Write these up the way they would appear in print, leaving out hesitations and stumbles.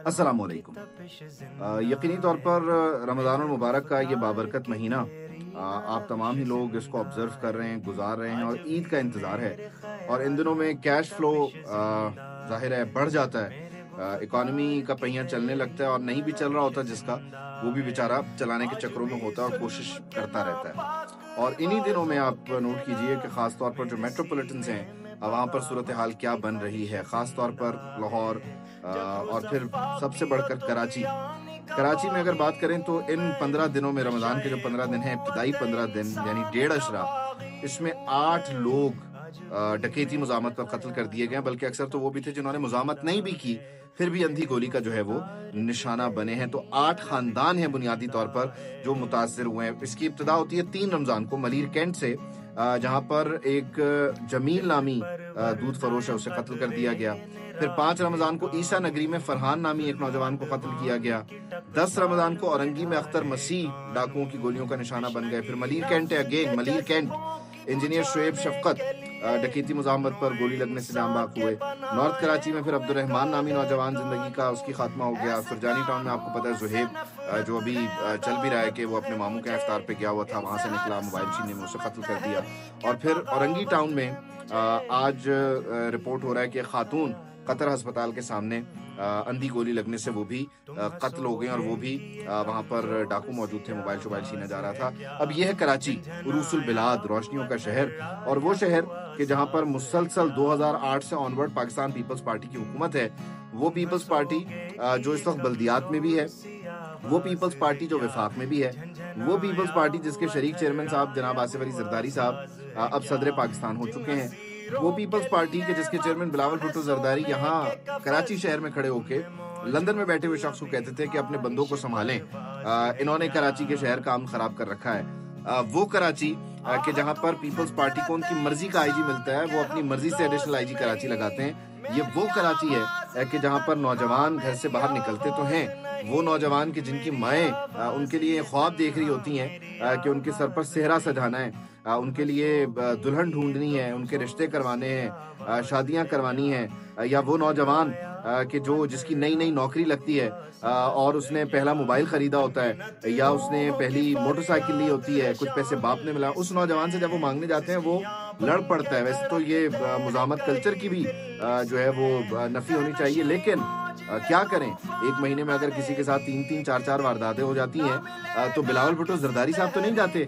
अस्सलामुअलैकुम। यकीनी तौर पर रमज़ानुल मुबारक का ये बाबरकत महीना आप तमाम ही लोग इसको ऑब्ज़र्व कर रहे हैं, गुज़ार रहे हैं और ईद का इंतज़ार है। और इन दिनों में कैश फ़्लो ज़ाहिर है बढ़ जाता है। इकॉनमी का पहिया चलने लगता है और नहीं भी चल रहा होता जिसका, वो भी बेचारा चलाने के चक्करों में होता है और कोशिश करता रहता है। और इन्हीं दिनों में आप नोट कीजिए कि ख़ास तौर पर जो मेट्रोपॉलिटन्स हैं, वहाँ पर सूरत हाल क्या बन रही है, ख़ास तौर पर लाहौर और फिर सबसे बढ़कर कराची। कराची में अगर बात करें तो इन 15 दिनों में, रमज़ान के जो 15 दिन हैं, इब्तिदाई 15 दिन यानी डेढ़ अशरा, इसमें 8 लोग डकैती मुज़ामत पर कत्ल कर दिए गए, बल्कि अक्सर तो वो भी थे जिन्होंने मुज़ामत नहीं भी की, फिर भी अंधी गोली का जो है वो निशाना बने हैं। तो 8 खानदान हैं बुनियादी तौर पर जो मुतासिर हुए हैं। इसकी इब्तिदा होती है 3 रमज़ान को मलीर कैंट से, जहाँ पर एक जमील नामी दूध फरोश है, उसे कत्ल कर दिया गया। फिर 5 रमज़ान को ईसा नगरी में फरहान नामी एक नौजवान को कत्ल किया गया। 10 रमज़ान को औरंगी में अख्तर मसीह डाकुओं की गोलियों का निशाना बन गए। फिर Malir cantt Malir cantt engineer Shoaib Shafqat डकैती मुज़ामत पर गोली लगने से जाम बाक हुए। नॉर्थ कराची में फिर अब्दुर्रहमान नामी नौजवान जिंदगी का उसकी खात्मा हो गया। सुरजानी टाउन में आपको पता है जुहेब जो अभी चल भी रहा है कि वो अपने मामू के इफ्तार पे गया हुआ था, वहां से निकला मोबाइल छीनने में, उसे कत्ल कर दिया। और फिर औरंगी टाउन में आज रिपोर्ट हो रहा है कि खातून कतर अस्पताल के सामने अंधी गोली लगने से वो भी कत्ल हो गए और वो भी वहां पर डाकू मौजूद थे, मोबाइल शोबाइल छीना जा रहा था। अब यह है कराची, उरूसुल बिलाद, रोशनियों का शहर, और वो शहर कि जहां पर मुसलसल 2008 से ऑनवर्ड पाकिस्तान पीपल्स पार्टी की हुकूमत है। वो पीपल्स पार्टी जो इस वक्त बल्दियात में भी है, वो पीपल्स पार्टी जो विफाक में भी है, वो पीपल्स पार्टी जिसके शरीक चेयरमैन साहब जनाब आसिफ अली जरदारी साहब अब सदर पाकिस्तान हो चुके हैं, वो पीपल्स पार्टी के जिसके चेयरमैन बिलावल भुट्टो जरदारी यहाँ कराची शहर में खड़े होके लंदन में बैठे हुए शख्स को कहते थे कि अपने बंदों को संभालें, इन्होंने कराची के शहर का अमन खराब कर रखा है। वो कराची कि जहाँ पर पीपल्स पार्टी को उनकी मर्जी का आईजी मिलता है, वो अपनी मर्जी से एडिशनल आईजी कराची लगाते हैं। ये वो कराची है कि जहाँ पर नौजवान घर से बाहर निकलते तो हैं, वो नौजवान की जिनकी माएँ उनके लिए ख्वाब देख रही होती हैं कि उनके सर पर सेहरा सजाना है, उनके लिए दुल्हन ढूंढनी है, उनके रिश्ते करवाने हैं, शादियां करवानी हैं, या वो नौजवान कि जो जिसकी नई नई नौकरी लगती है और उसने पहला मोबाइल खरीदा होता है या उसने पहली मोटरसाइकिल ली होती है, कुछ पैसे बाप ने मिला, उस नौजवान से जब वो मांगने जाते हैं वो लड़ पड़ता है। वैसे तो ये मुज़ामत कल्चर की भी जो है वो नफी होनी चाहिए, लेकिन क्या करें, एक महीने में अगर किसी के साथ 3-3, 4-4 वारदातें हो जाती हैं तो बिलावल भुट्टो जरदारी साहब तो नहीं जाते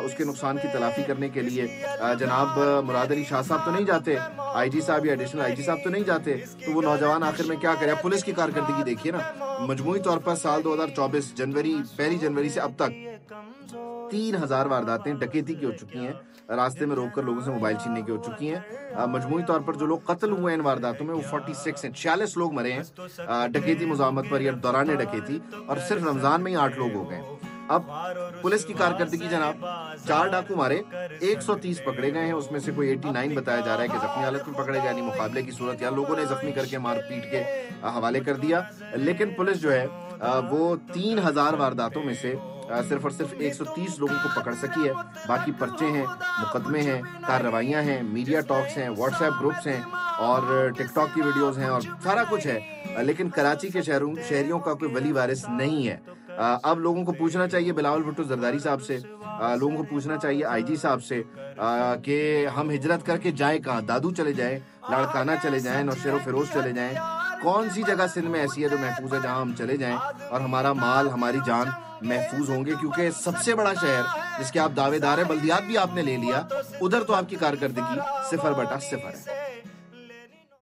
उसके नुकसान की तलाफी करने के लिए, जनाब मुराद अली शाह साहब तो नहीं जाते, आईजी साहब या एडिशनल आईजी साहब तो नहीं जाते, तो वो नौजवान आखिर में क्या करे। पुलिस की कारकर्दगी देखिए ना, मजमूई तौर पर साल 2024 पहली जनवरी से अब तक 3000 वारदातें डकैती की हो चुकी हैं, रास्ते में रोककर लोगों से मोबाइल छीनने की हो चुकी हैं। मजमूई तौर पर जो लोग कत्ल हुए हैं इन वारदातों में वो 46 हैं, 46 लोग मरे हैं डकैती मुज़ामत पर या दौरान डकैती, और सिर्फ रमजान में ही 8 लोग हो गए। अब पुलिस की कारकर्दगी जनाब, 4 डाकू मारे, 130 पकड़े गए हैं, उसमें से कोई 89 बताया जा रहा है कि जख्मी हालत में पकड़े गए, यानी मुकाबले की सूरत, या लोगों ने जख्मी करके मार पीट के हवाले कर दिया। लेकिन पुलिस जो है वो 3000 वारदातों में से सिर्फ और सिर्फ 130 लोगों को पकड़ सकी है। बाकी पर्चे हैं, मुकदमे हैं, कार्रवाइयां हैं, मीडिया टॉक्स हैं, व्हाट्सएप ग्रुप्स हैं और टिकटॉक की वीडियोस हैं और सारा कुछ है, लेकिन कराची के शहरियों का कोई वली वारिस नहीं है। अब लोगों को पूछना चाहिए बिलावल भुट्टो जरदारी साहब से, लोगों को पूछना चाहिए आईजी साहब से कि हम हिजरत करके जाए कहाँ, दादू चले जाएं, लाड़काना चले जाएं, नौशेरो फिरोज चले जाएं, कौन सी जगह सिंध में ऐसी है जो महफूज है जहां हम चले जाएं और हमारा माल, हमारी जान महफूज होंगे। क्योंकि सबसे बड़ा शहर जिसके आप दावेदार हैं, बल्दियात भी आपने ले लिया, उधर तो आपकी कारकर्दगी 0/0 है।